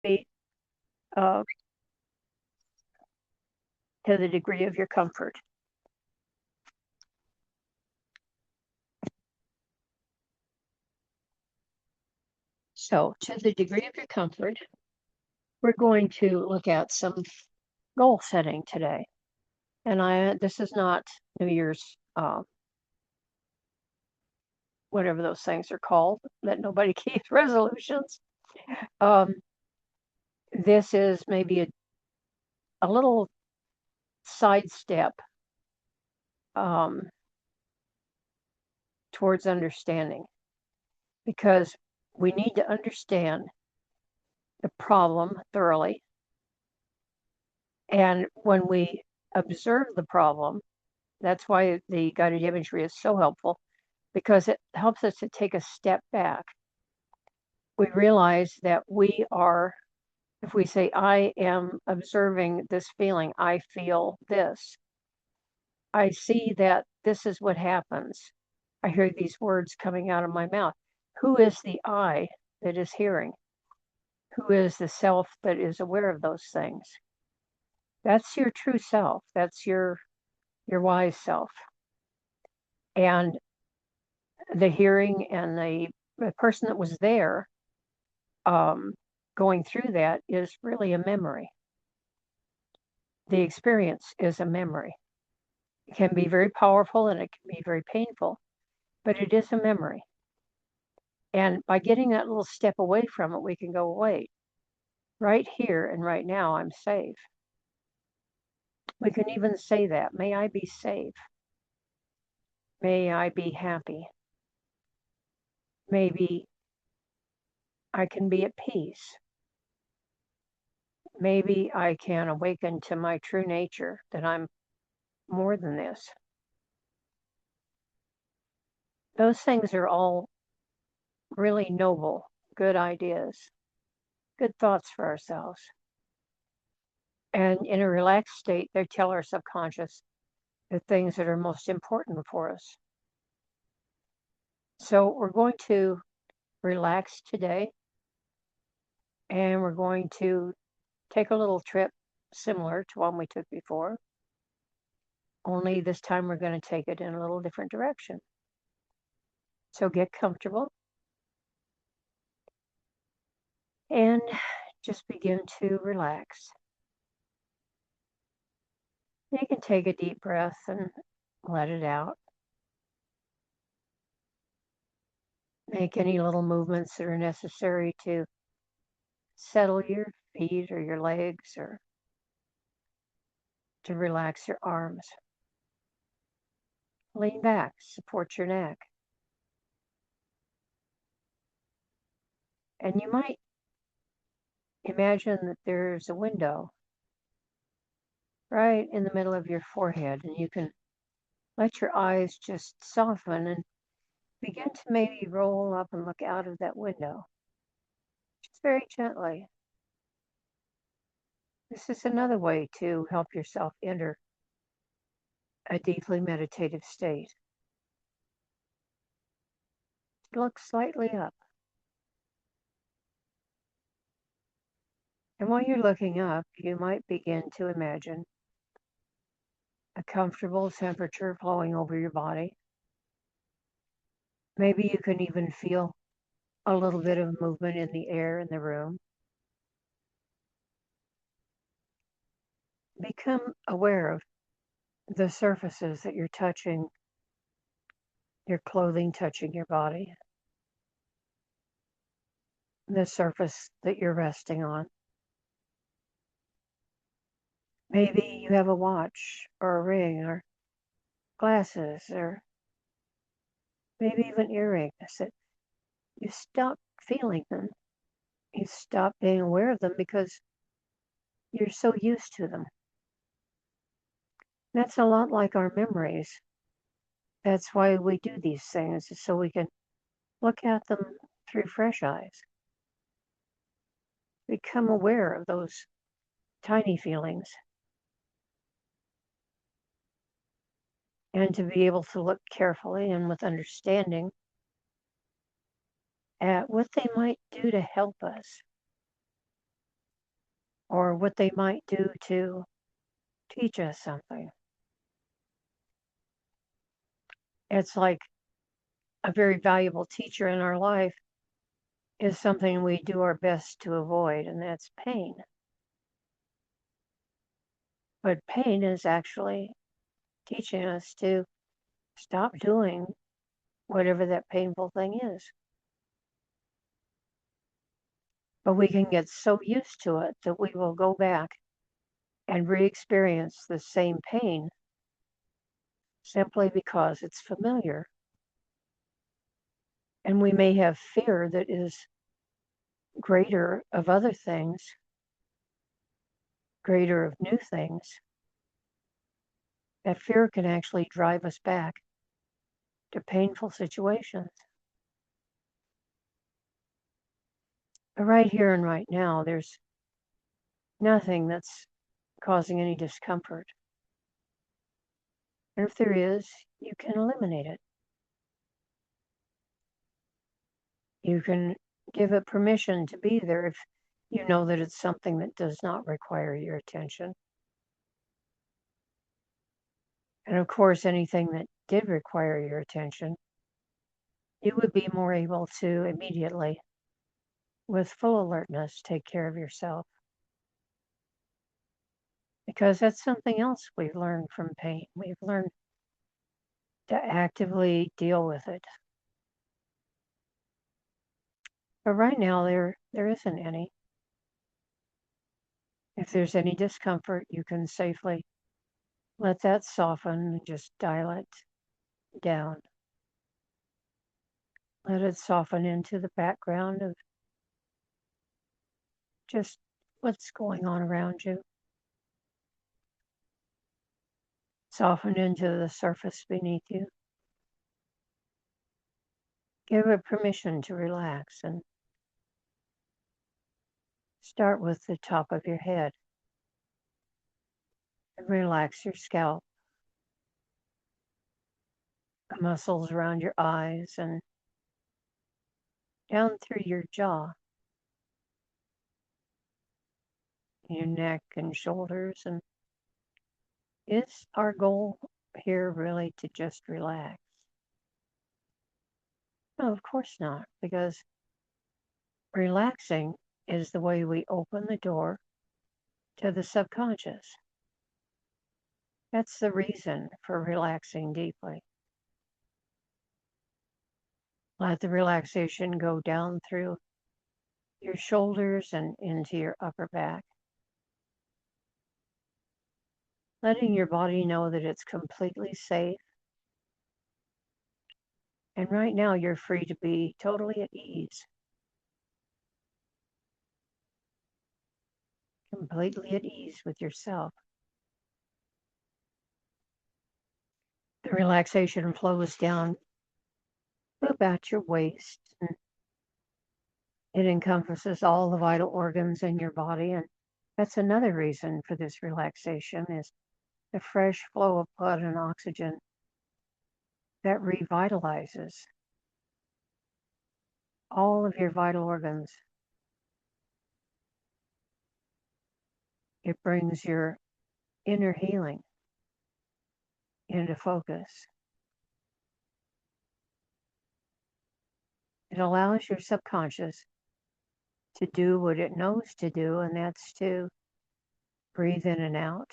feet uh, to the degree of your comfort. So, to the degree of your comfort, we're going to look at some goal setting today. And this is not New Year's, whatever those things are called, that nobody keeps resolutions. Um, this is maybe a little sidestep um, towards understanding, because we need to understand the problem thoroughly. And when we observe the problem, that's why the guided imagery is so helpful, because it helps us to take a step back. We realize that we are, if we say, I am observing this feeling, I feel this, I see that this is what happens. I hear these words coming out of my mouth. Who is the I that is hearing? Who is the self that is aware of those things? That's your true self. That's your wise self. And the hearing and the person that was there going through that is really a memory. The experience is a memory. It can be very powerful and it can be very painful, but it is a memory. And by getting that little step away from it, we can go, wait, right here and right now, I'm safe. We can even say that, may I be safe. May I be happy. Maybe I can be at peace. Maybe I can awaken to my true nature, that I'm more than this. Those things are all really noble, good ideas, good thoughts for ourselves. And in a relaxed state, they tell our subconscious the things that are most important for us. So we're going to relax today, and we're going to take a little trip similar to one we took before, only this time we're going to take it in a little different direction. So get comfortable and just begin to relax. You can take a deep breath and let it out. Make any little movements that are necessary to settle your feet or your legs, or to relax your arms. Lean back, support your neck. And you might imagine that there's a window right in the middle of your forehead, and you can let your eyes just soften and begin to maybe roll up and look out of that window, just very gently. This is another way to help yourself enter a deeply meditative state. Look slightly up. And while you're looking up, you might begin to imagine a comfortable temperature flowing over your body. Maybe you can even feel a little bit of movement in the air in the room. Become aware of the surfaces that you're touching, your clothing touching your body, the surface that you're resting on. Maybe you have a watch or a ring or glasses, or maybe even earrings that you stop feeling them. You stop being aware of them because you're so used to them. That's a lot like our memories. That's why we do these things, so we can look at them through fresh eyes. Become aware of those tiny feelings, and to be able to look carefully and with understanding at what they might do to help us. or what they might do to teach us something. It's like a very valuable teacher in our life is something we do our best to avoid, and that's pain. But pain is actually teaching us to stop doing whatever that painful thing is. But we can get so used to it that we will go back and re experience the same pain simply because it's familiar. And we may have fear that is greater of other things, greater of new things. That fear can actually drive us back to painful situations. But right here and right now, there's nothing that's causing any discomfort. And if there is, you can eliminate it. You can give it permission to be there if you know that it's something that does not require your attention. And of course, anything that did require your attention, you would be more able to immediately, with full alertness, take care of yourself. Because that's something else we've learned from pain. We've learned to actively deal with it. But right now, there isn't any. If there's any discomfort, you can safely let that soften and just dial it down. Let it soften into the background of just what's going on around you. Soften into the surface beneath you. Give it permission to relax and start with the top of your head. And relax your scalp, the muscles around your eyes, and down through your jaw, your neck and shoulders. And is our goal here really to just relax? No, of course not, because relaxing is the way we open the door to the subconscious. That's the reason for relaxing deeply. Let the relaxation go down through your shoulders and into your upper back. Letting your body know that it's completely safe. And right now you're free to be totally at ease. Completely at ease with yourself. The relaxation flows down about your waist. And it encompasses all the vital organs in your body. And that's another reason for this relaxation is the fresh flow of blood and oxygen that revitalizes all of your vital organs. It brings your inner healing into focus. It allows your subconscious to do what it knows to do, and that's to breathe in and out,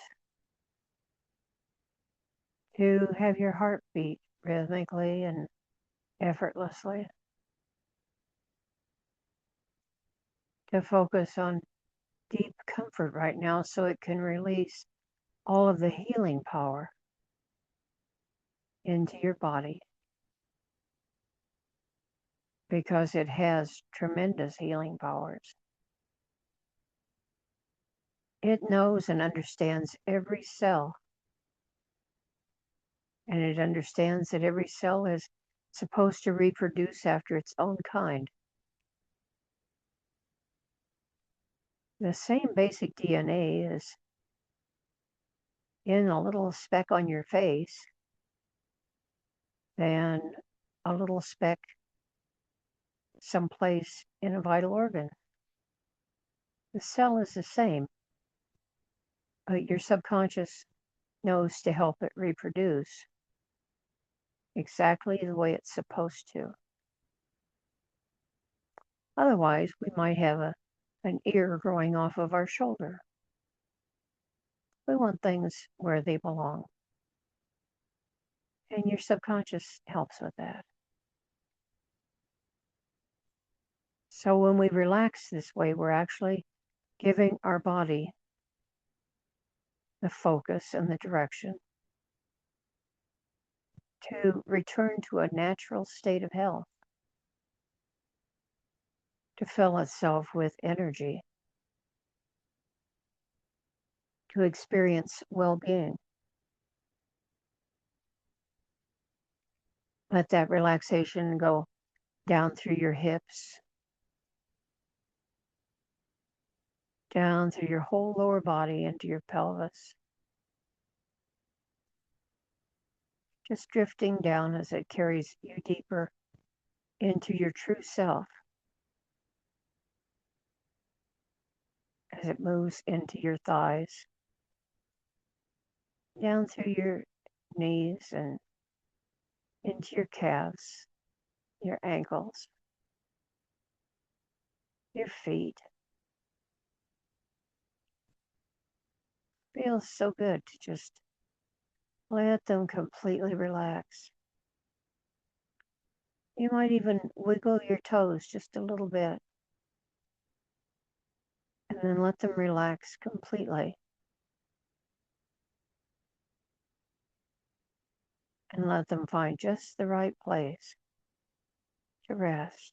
to have your heart beat rhythmically and effortlessly, to focus on deep comfort right now so it can release all of the healing power into your body, because it has tremendous healing powers. It knows and understands every cell, and it understands that every cell is supposed to reproduce after its own kind. The same basic DNA is in a little speck on your face than a little speck someplace in a vital organ. The cell is the same. but your subconscious knows to help it reproduce exactly the way it's supposed to. Otherwise, we might have an ear growing off of our shoulder. We want things where they belong. And your subconscious helps with that. So when we relax this way, we're actually giving our body the focus and the direction to return to a natural state of health, to fill itself with energy, to experience well-being. Let that relaxation go down through your hips, down through your whole lower body into your pelvis, just drifting down as it carries you deeper into your true self, as it moves into your thighs, down through your knees and into your calves, your ankles, your feet. Feels so good to just let them completely relax. You might even wiggle your toes just a little bit and then let them relax completely. And let them find just the right place to rest.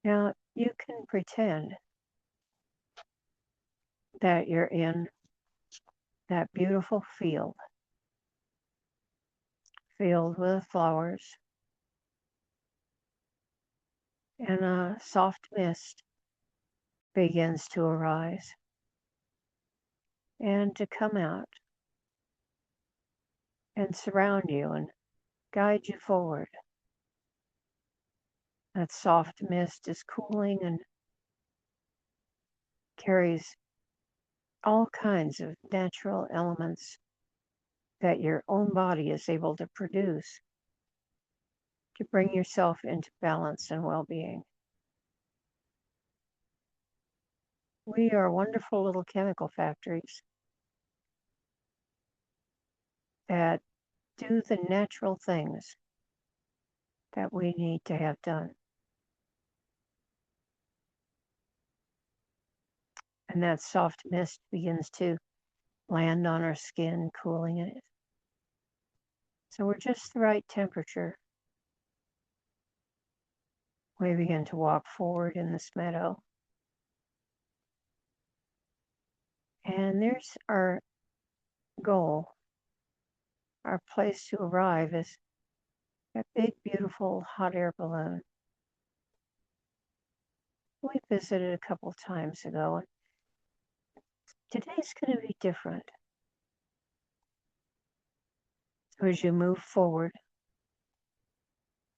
Now, you can pretend that you're in that beautiful field filled with flowers, and a soft mist begins to arise and to come out and surround you and guide you forward. That soft mist is cooling and carries all kinds of natural elements that your own body is able to produce to bring yourself into balance and well-being. We are wonderful little chemical factories that do the natural things that we need to have done. And that soft mist begins to land on our skin, cooling it. So we're just the right temperature. We begin to walk forward in this meadow. And there's our goal. Our place to arrive is that big, beautiful hot air balloon. We visited a couple times ago, and today's going to be different. So as you move forward,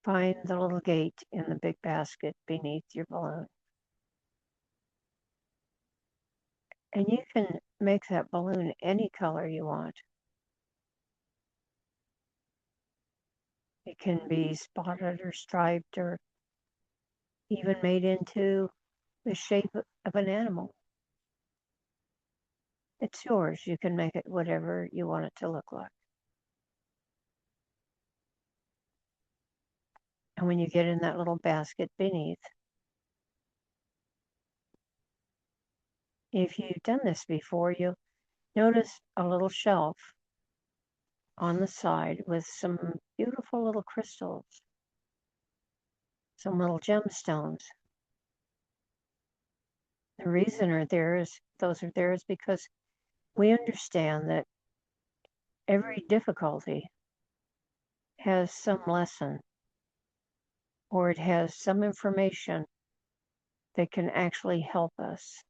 find the little gate in the big basket beneath your balloon. And you can make that balloon any color you want. It can be spotted or striped or even made into the shape of an animal. It's yours. You can make it whatever you want it to look like. And when you get in that little basket beneath, if you've done this before, you'll notice a little shelf on the side with some beautiful little crystals, some little gemstones. The reason those are there is because we understand that every difficulty has some lesson, or it has some information that can actually help us.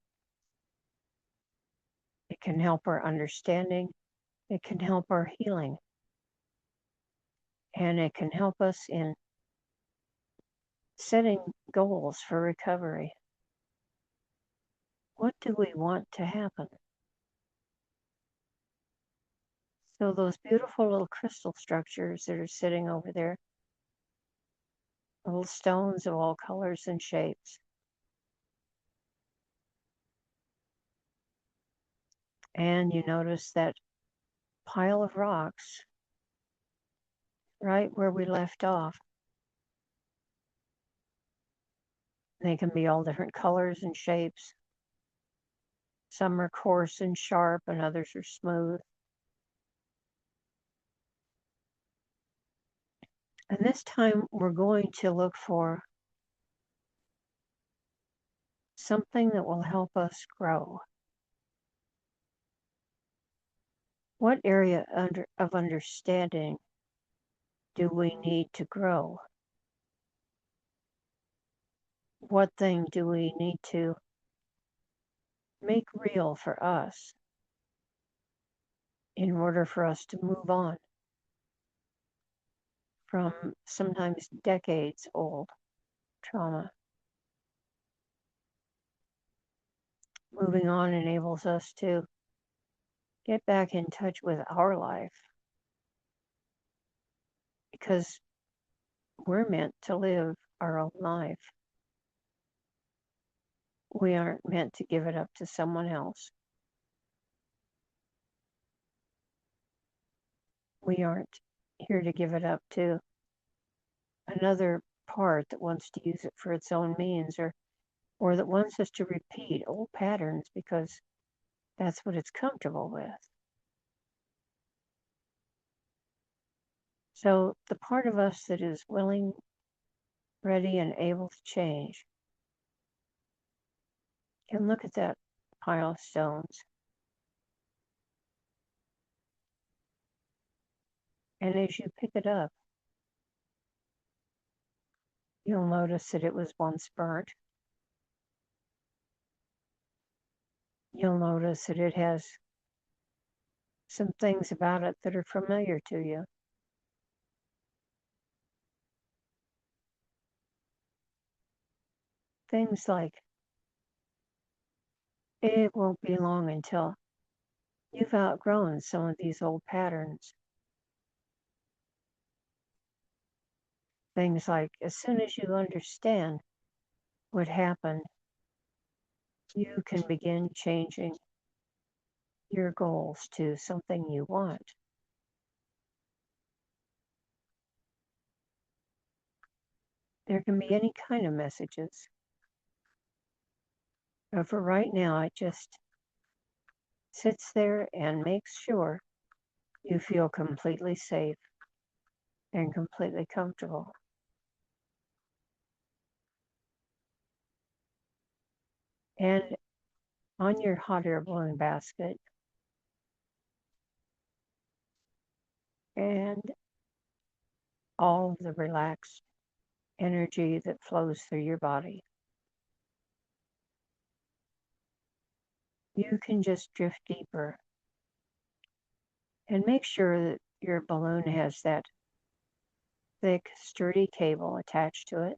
It can help our understanding, it can help our healing, and it can help us in setting goals for recovery. what do we want to happen? So those beautiful little crystal structures that are sitting over there, little stones of all colors and shapes. And you notice that pile of rocks right where we left off. They can be all different colors and shapes. Some are coarse and sharp, and others are smooth. And this time we're going to look for something that will help us grow. What area of understanding do we need to grow? What thing do we need to make real for us in order for us to move on from sometimes decades old trauma? Moving on enables us to get back in touch with our life because we're meant to live our own life. We aren't meant to give it up to someone else. We aren't here to give it up to another part that wants to use it for its own means or that wants us to repeat old patterns because that's what it's comfortable with. So the part of us that is willing, ready, and able to change can look at that pile of stones. And as you pick it up, you'll notice that it was once burnt. You'll notice that it has some things about it that are familiar to you. Things like it won't be long until you've outgrown some of these old patterns. Things like as soon as you understand what happened, you can begin changing your goals to something you want. There can be any kind of messages. But for right now, it just sits there and makes sure you feel completely safe and completely comfortable. And on your hot air balloon basket, and all of the relaxed energy that flows through your body, you can just drift deeper and make sure that your balloon has that thick, sturdy cable attached to it,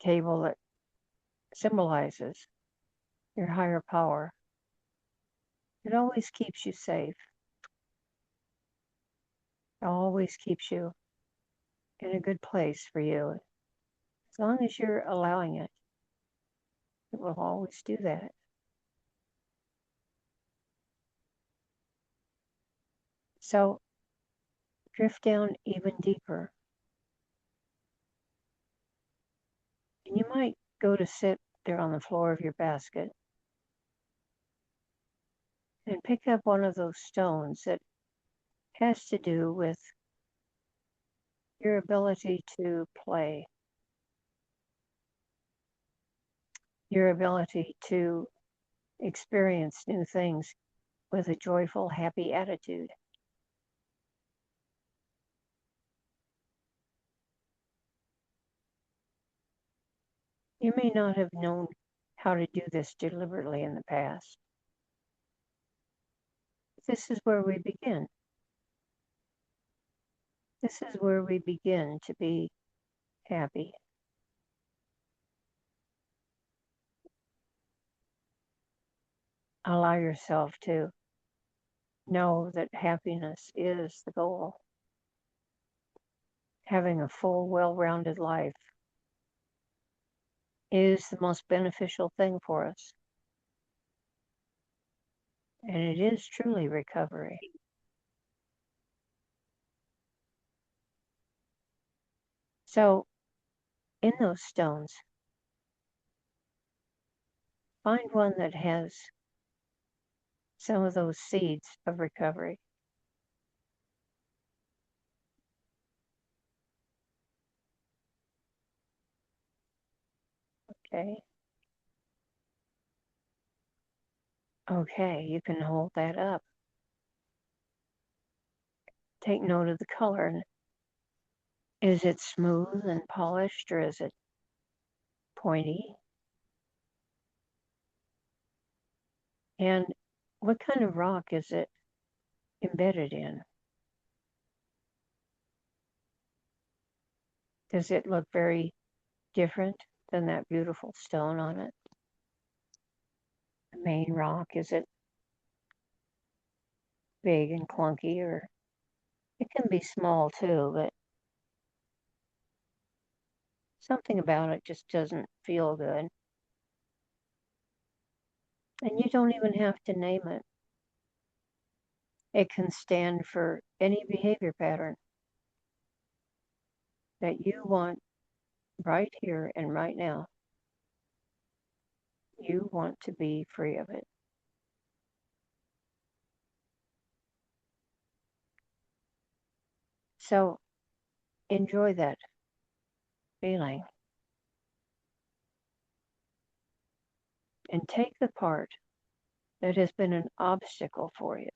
a cable that symbolizes your higher power. It always keeps you safe. It always keeps you in a good place for you. As long as you're allowing it, it will always do that. So drift down even deeper. And you might go to sit there on the floor of your basket and pick up one of those stones that has to do with your ability to play, your ability to experience new things with a joyful, happy attitude. You may not have known how to do this deliberately in the past. This is where we begin. This is where we begin to be happy. Allow yourself to know that happiness is the goal. Having a full, well rounded life is the most beneficial thing for us. And it is truly recovery. So, in those stones, find one that has some of those seeds of recovery. Okay. Okay, you can hold that up. Take note of the color. Is it smooth and polished or is it pointy? And what kind of rock is it embedded in? Does it look very different than that beautiful stone on it? The main rock, is it big and clunky, or it can be small too, but something about it just doesn't feel good. And you don't even have to name it. It can stand for any behavior pattern that you want right here and right now. You want to be free of it. So enjoy that feeling and take the part that has been an obstacle for you.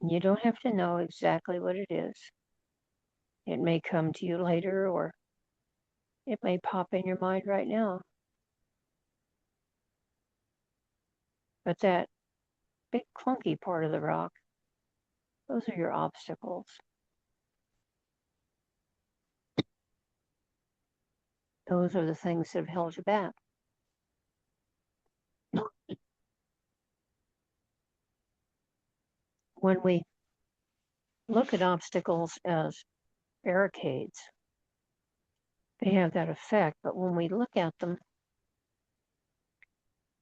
You don't have to know exactly what it is. It may come to you later or it may pop in your mind right now. But that big clunky part of the rock, those are your obstacles. Those are the things that have held you back. When we look at obstacles as barricades, they have that effect. But when we look at them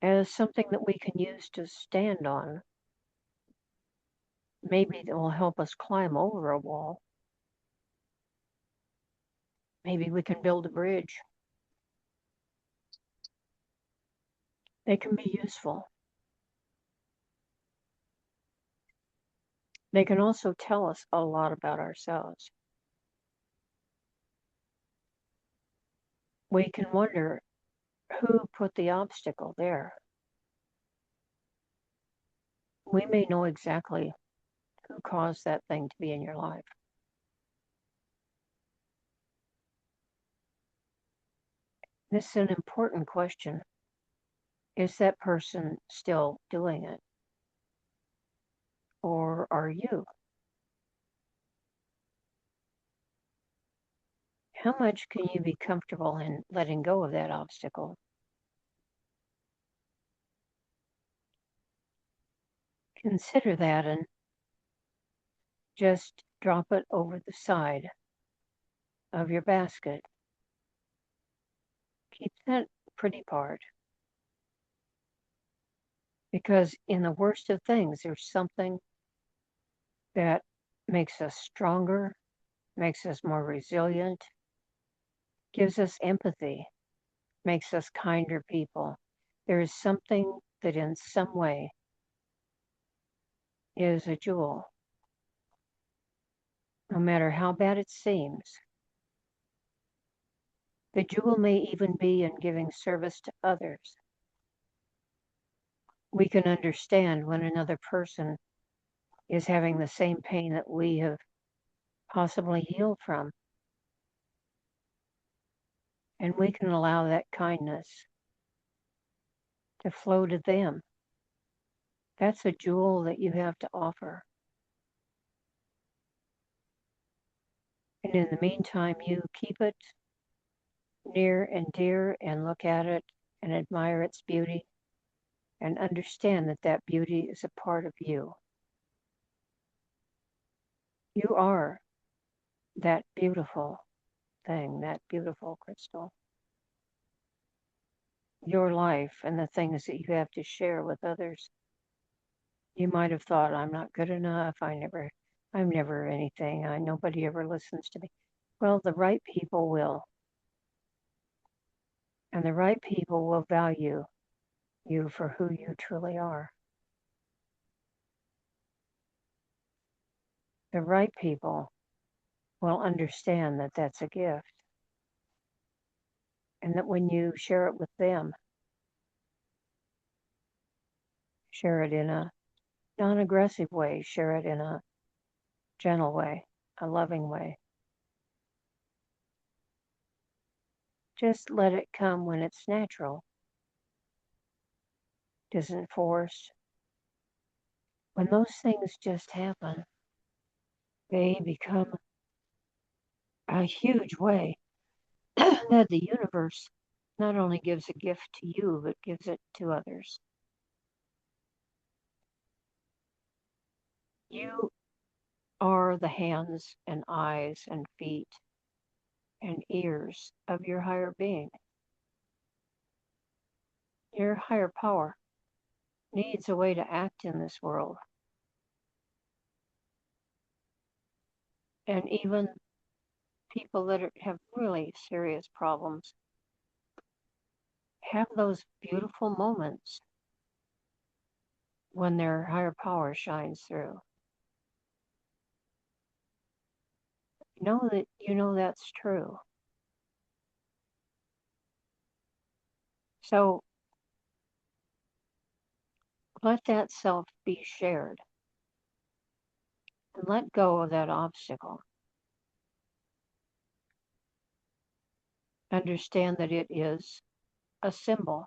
as something that we can use to stand on, maybe that will help us climb over a wall. Maybe we can build a bridge. They can be useful. They can also tell us a lot about ourselves. We can wonder who put the obstacle there. We may know exactly who caused that thing to be in your life. This is an important question. Is that person still doing it? Or are you? How much can you be comfortable in letting go of that obstacle? Consider that and just drop it over the side of your basket. Keep that pretty part. Because in the worst of things, there's something that makes us stronger, makes us more resilient, gives us empathy, makes us kinder people. There is something that in some way is a jewel, no matter how bad it seems. The jewel may even be in giving service to others. We can understand when another person is having the same pain that we have possibly healed from. And we can allow that kindness to flow to them. That's a jewel that you have to offer. And in the meantime, you keep it near and dear and look at it and admire its beauty. and understand that that beauty is a part of you. You are that beautiful thing, that beautiful crystal. Your life and the things that you have to share with others. You might have thought, I'm not good enough. I'm never anything. Nobody ever listens to me. Well, the right people will, and the right people will value you for who you truly are. The right people will understand that that's a gift, and that when you share it with them, share it in a non aggressive way, share it in a gentle way, a loving way. Just let it come when it's natural, isn't forced. When those things just happen, they become a huge way that the universe not only gives a gift to you, but gives it to others. You are the hands and eyes and feet and ears of your higher being. Your higher power needs a way to act in this world. And even people that have really serious problems have those beautiful moments when their higher power shines through. You know that's true. So let that self be shared and let go of that obstacle. Understand that it is a symbol.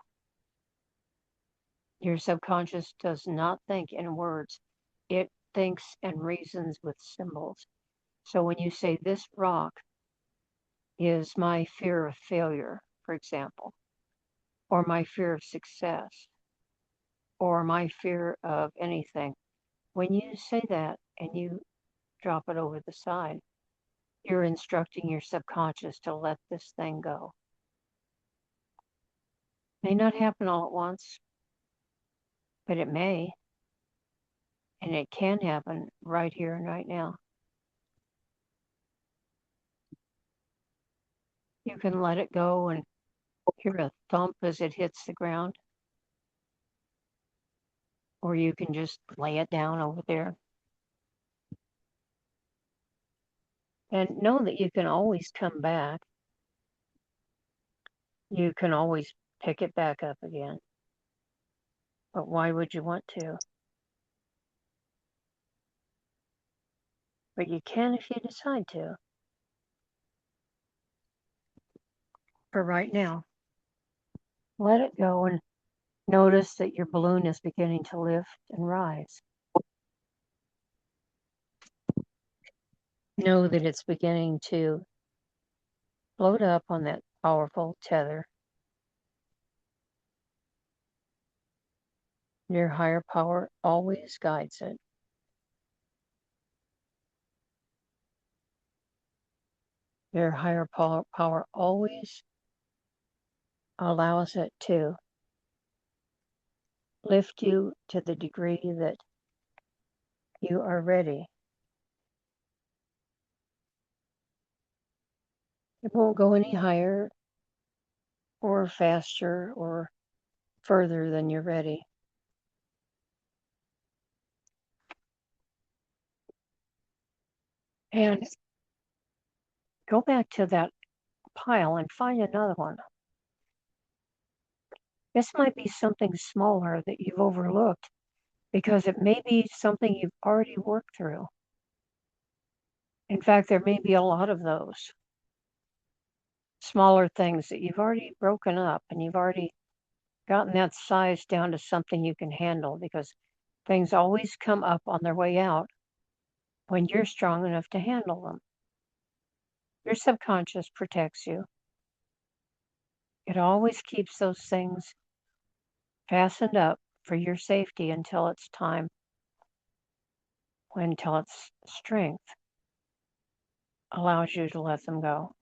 Your subconscious does not think in words, it thinks and reasons with symbols. So when you say, this rock is my fear of failure, for example, or my fear of success, or my fear of anything, when you say that and you drop it over the side, you're instructing your subconscious to let this thing go. May not happen all at once, but it may, and it can happen right here and right now. You can let it go and hear a thump as it hits the ground, or you can just lay it down over there. And know that you can always come back. You can always pick it back up again. But why would you want to? But you can if you decide to. For right now, let it go and notice that your balloon is beginning to lift and rise. Know that it's beginning to float up on that powerful tether. Your higher power always guides it. Your higher power always allows it to lift you to the degree that you are ready. It won't go any higher or faster or further than you're ready. And go back to that pile and find another one. This might be something smaller that you've overlooked because it may be something you've already worked through. In fact, there may be a lot of those smaller things that you've already broken up and you've already gotten that size down to something you can handle, because things always come up on their way out when you're strong enough to handle them. Your subconscious protects you. It always keeps those things fastened up for your safety until it's time, until its strength allows you to let them go.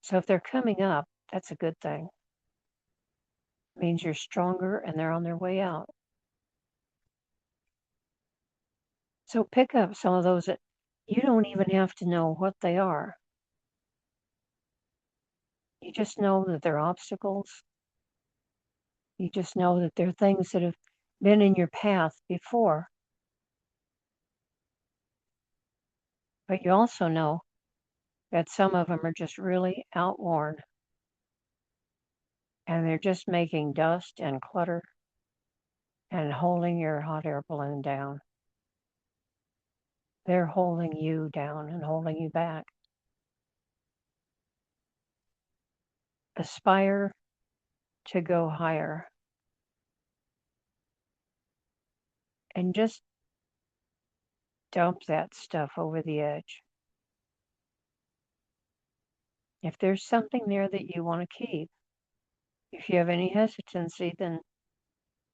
So if they're coming up, that's a good thing. It means you're stronger and they're on their way out. So pick up some of those that you don't even have to know what they are. You just know that they're obstacles. You just know that they're things that have been in your path before. But you also know that some of them are just really outworn and they're just making dust and clutter and holding your hot air balloon down. They're holding you down and holding you back. Aspire to go higher and just dump that stuff over the edge. If there's something there that you want to keep, if you have any hesitancy, then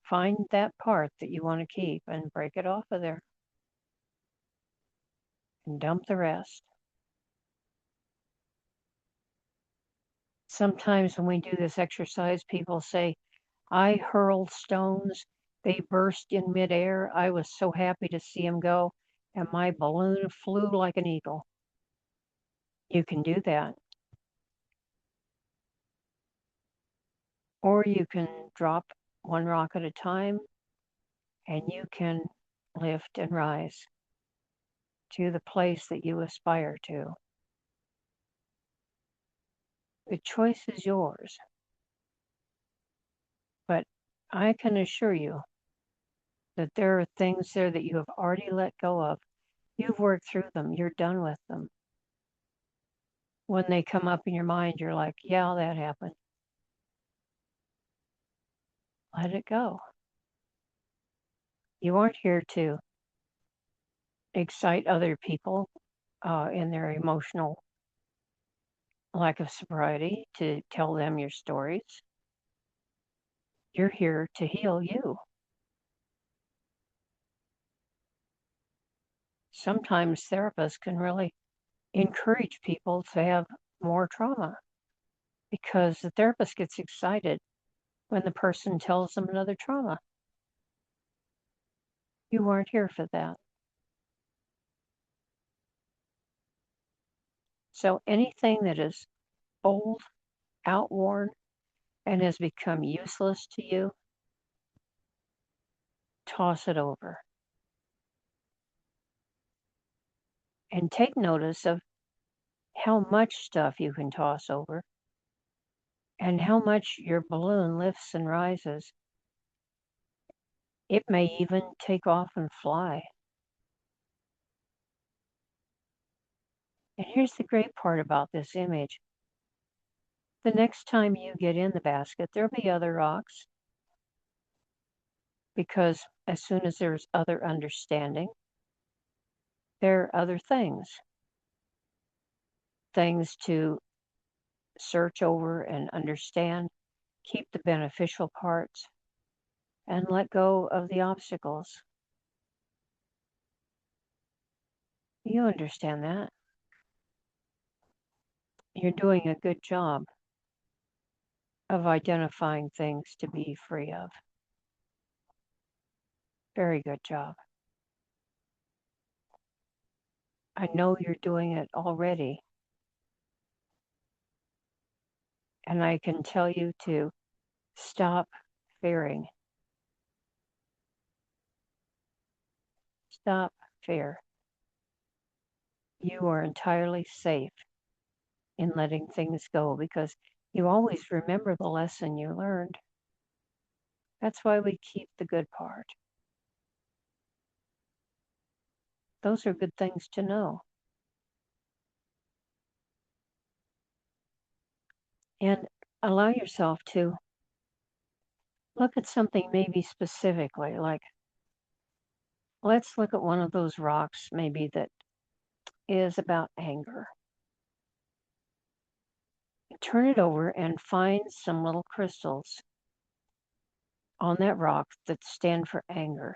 find that part that you want to keep and break it off of there and dump the rest. Sometimes when we do this exercise, people say, I hurled stones. They burst in midair. I was so happy to see them go, and my balloon flew like an eagle. You can do that. Or you can drop one rock at a time, and you can lift and rise to the place that you aspire to. The choice is yours. But I can assure you that there are things there that you have already let go of. You've worked through them. You're done with them. When they come up in your mind, you're like, yeah, that happened. Let it go. You aren't here to excite other people in their emotional lack of sobriety, to tell them your stories. You're here to heal you. Sometimes therapists can really encourage people to have more trauma because the therapist gets excited when the person tells them another trauma. You weren't here for that. So anything that is old, outworn, and has become useless to you, toss it over. And take notice of how much stuff you can toss over and how much your balloon lifts and rises. It may even take off and fly. And here's the great part about this image. The next time you get in the basket, there'll be other rocks because as soon as there's other understanding, there are other things to search over and understand, keep the beneficial parts, and let go of the obstacles. You understand that. You're doing a good job of identifying things to be free of. Very good job. I know you're doing it already. And I can tell you to stop fearing. Stop fear. You are entirely safe in letting things go because you always remember the lesson you learned. That's why we keep the good part. Those are good things to know. And allow yourself to look at something maybe specifically, like let's look at one of those rocks maybe that is about anger. Turn it over and find some little crystals on that rock that stand for anger.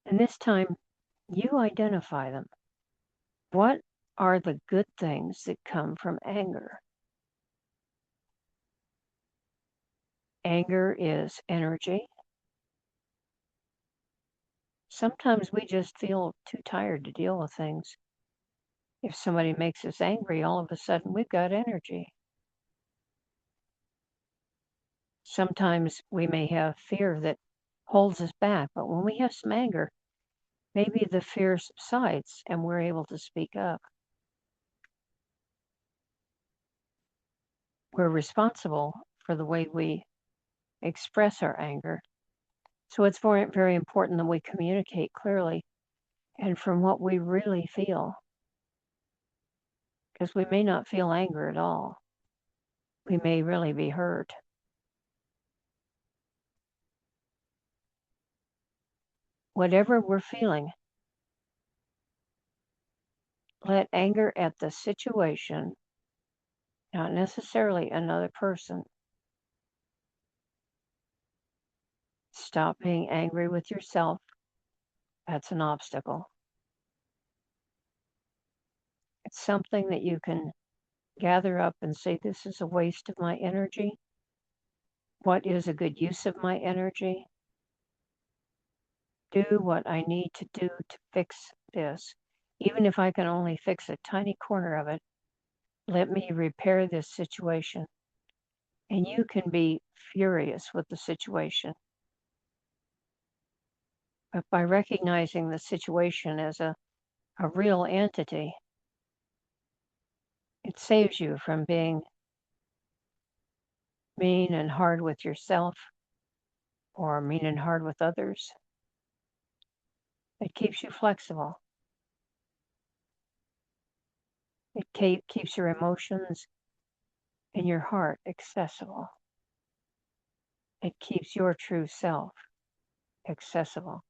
And this time, you identify them. What are the good things that come from anger? Anger is energy. Sometimes we just feel too tired to deal with things. If somebody makes us angry, all of a sudden we've got energy. Sometimes we may have fear that holds us back, but when we have some anger, maybe the fear subsides and we're able to speak up. We're responsible for the way we express our anger. So it's very important that we communicate clearly and from what we really feel, because we may not feel anger at all. We may really be hurt. Whatever we're feeling, let anger at the situation, not necessarily another person. Stop being angry with yourself. That's an obstacle. It's something that you can gather up and say, this is a waste of my energy. What is a good use of my energy? Do what I need to do to fix this. Even if I can only fix a tiny corner of it, let me repair this situation. And you can be furious with the situation. But by recognizing the situation as a real entity, it saves you from being mean and hard with yourself or mean and hard with others. It keeps you flexible. It keeps your emotions and your heart accessible. It keeps your true self accessible.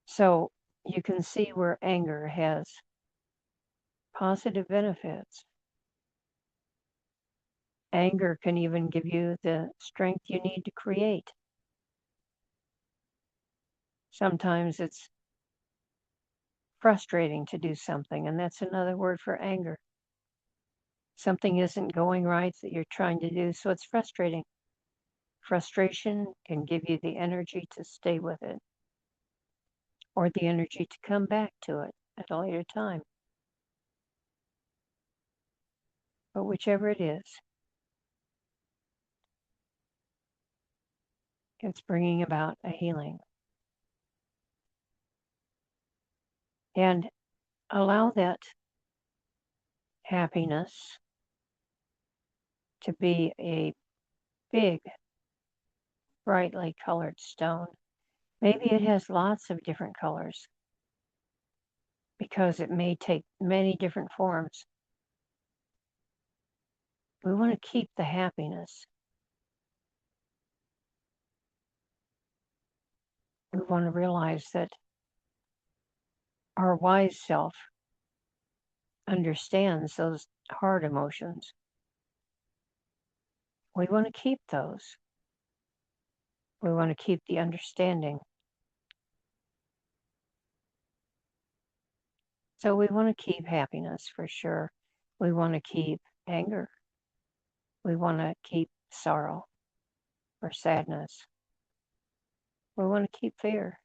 So you can see where anger has positive benefits. Anger can even give you the strength you need to create. Sometimes it's frustrating to do something, and that's another word for anger. Something isn't going right that you're trying to do, so it's frustrating. Frustration can give you the energy to stay with it or the energy to come back to it at a later time. But whichever it is, it's bringing about a healing. And allow that happiness to be a big, brightly colored stone. Maybe it has lots of different colors because it may take many different forms. We want to keep the happiness. We want to realize that our wise self understands those hard emotions. We want to keep those. We want to keep the understanding. So we want to keep happiness for sure. We want to keep anger. We want to keep sorrow or sadness. We want to keep fear.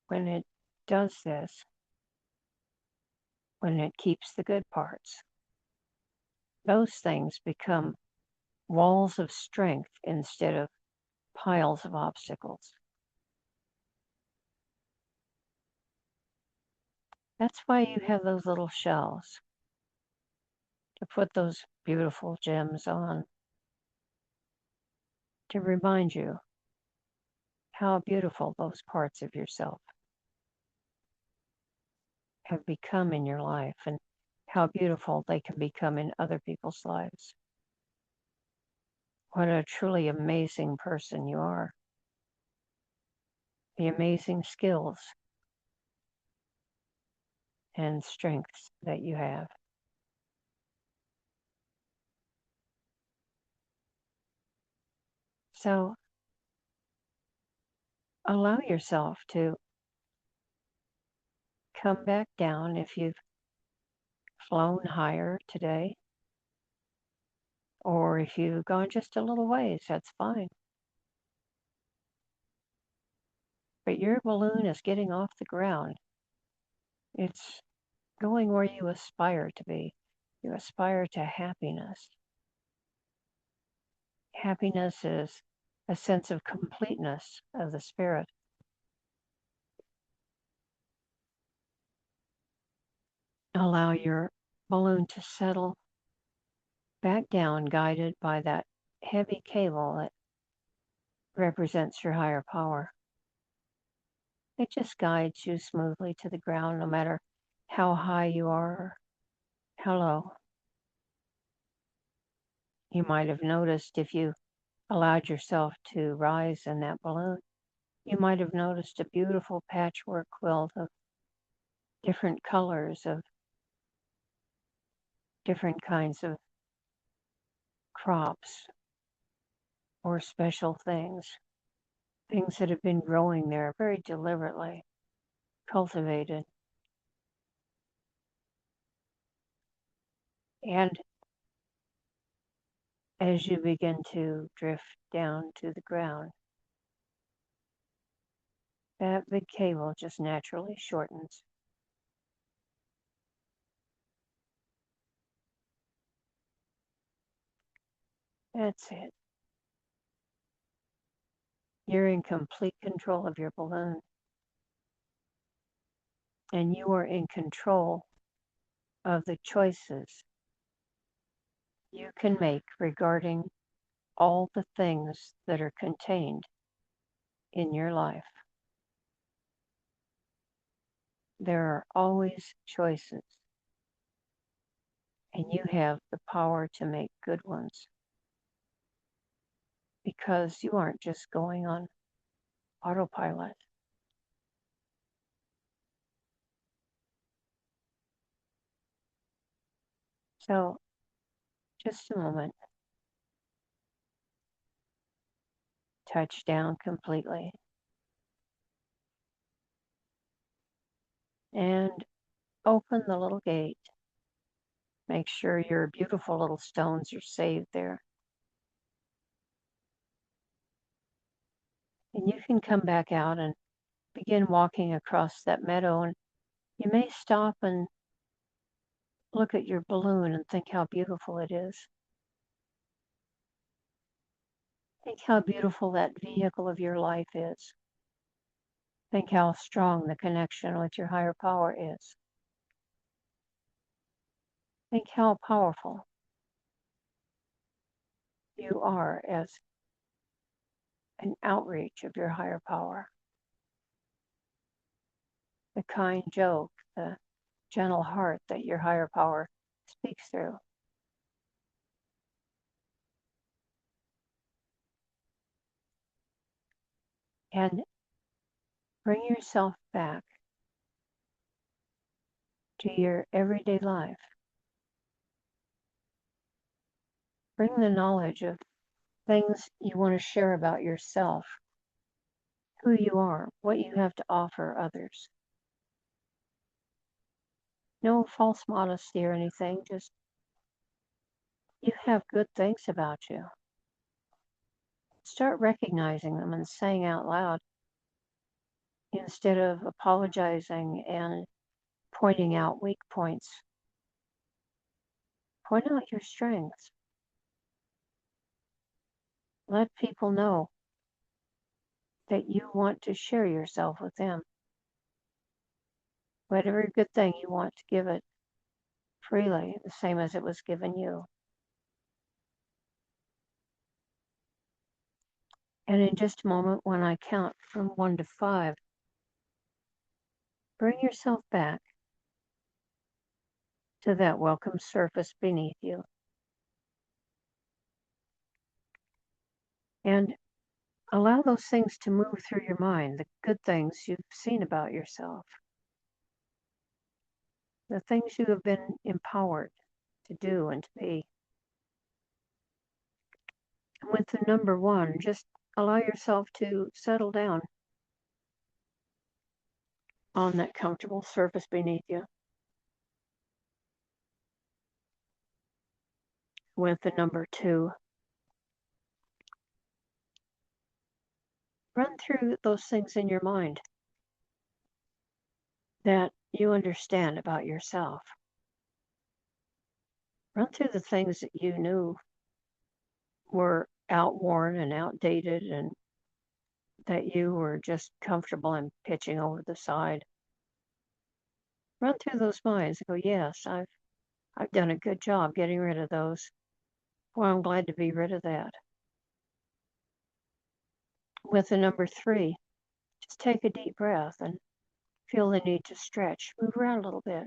When it does this, when it keeps the good parts, those things become walls of strength instead of piles of obstacles. That's why you have those little shells to put those beautiful gems on, to remind you how beautiful those parts of yourself have become in your life and how beautiful they can become in other people's lives. What a truly amazing person you are. The amazing skills and strengths that you have. So allow yourself to come back down if you've flown higher today, or if you've gone just a little ways, that's fine. But your balloon is getting off the ground. It's going where you aspire to be. You aspire to happiness. Happiness is a sense of completeness of the spirit. Allow your balloon to settle back down, guided by that heavy cable that represents your higher power. It just guides you smoothly to the ground, no matter how high you are or how low. You might have noticed if you allowed yourself to rise in that balloon, you might have noticed a beautiful patchwork quilt of different colors, of different kinds of crops or special things that have been growing there very deliberately, cultivated. And as you begin to drift down to the ground, that big cable just naturally shortens. That's it. You're in complete control of your balloon, and you are in control of the choices you can make regarding all the things that are contained in your life. There are always choices, and you have the power to make good ones because you aren't just going on autopilot. So, just a moment, touch down completely, and open the little gate. Make sure your beautiful little stones are saved there. And you can come back out and begin walking across that meadow. And you may stop and look at your balloon and think how beautiful it is. Think how beautiful that vehicle of your life is. Think how strong the connection with your higher power is. Think how powerful you are as an outreach of your higher power. The kind joke, the gentle heart that your higher power speaks through. And bring yourself back to your everyday life. Bring the knowledge of things you want to share about yourself, who you are, what you have to offer others. No false modesty or anything, just you have good things about you. Start recognizing them and saying out loud instead of apologizing and pointing out weak points. Point out your strengths. Let people know that you want to share yourself with them. Whatever good thing you want to give it freely, the same as it was given you. And in just a moment, when I count from 1 to 5, bring yourself back to that welcome surface beneath you. And allow those things to move through your mind, the good things you've seen about yourself. the things you have been empowered to do and to be. And with the number one, just allow yourself to settle down on that comfortable surface beneath you. With the number two, run through those things in your mind that you understand about yourself. Run through the things that you knew were outworn and outdated and that you were just comfortable in pitching over the side. Run through those minds and go, yes, I've done a good job getting rid of those. Well, I'm glad to be rid of that. With the number three, just take a deep breath and feel the need to stretch. Move around a little bit.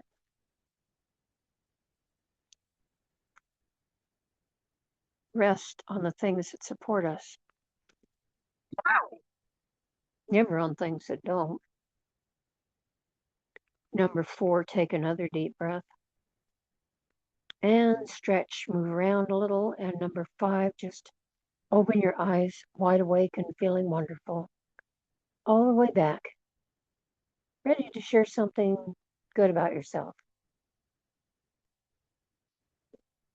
Rest on the things that support us. Never on things that don't. Number four, take another deep breath and stretch. Move around a little. And number five, just open your eyes wide awake and feeling wonderful. All the way back. Ready to share something good about yourself.